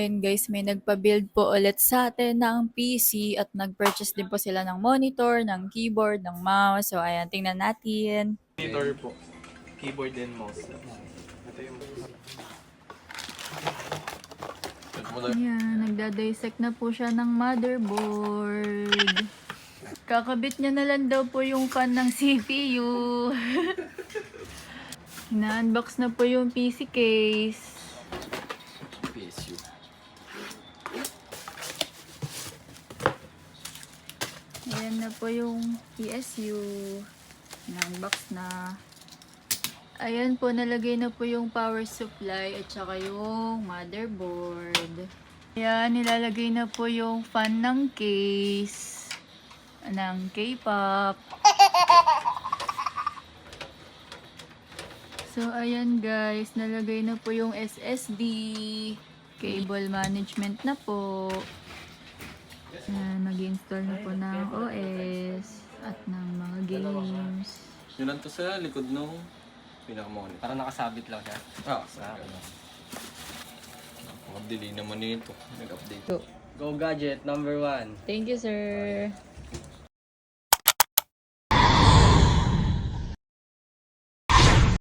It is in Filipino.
ayun guys, may nagpa-build po ulit sa atin ng PC at nag-purchase din po sila ng monitor, ng keyboard, ng mouse. So ayan, tingnan natin. Monitor po. Keyboard and mouse. Ito yung... Ayan, nagda-dissect na po siya ng motherboard. Kakabit niya na lang daw po yung fan ng CPU. Na-unbox na po yung PC case. PSU. Ayan na po yung PSU. Na-unbox na. Ayan po, nalagay na po yung power supply at saka yung motherboard. Ayan, nilalagay na po yung fan ng case ng K-pop. So, ayan guys, nalagay na po yung SSD. Cable management na po. Ayan, mag-install na po ng OS at ng mga games. Yun lang to sa likod nung pinakamonitor. Parang nakasabit lang siya. Sa akin. Napaka-delay naman nito. Nag-update. Go Gadget number 1. Thank you, sir.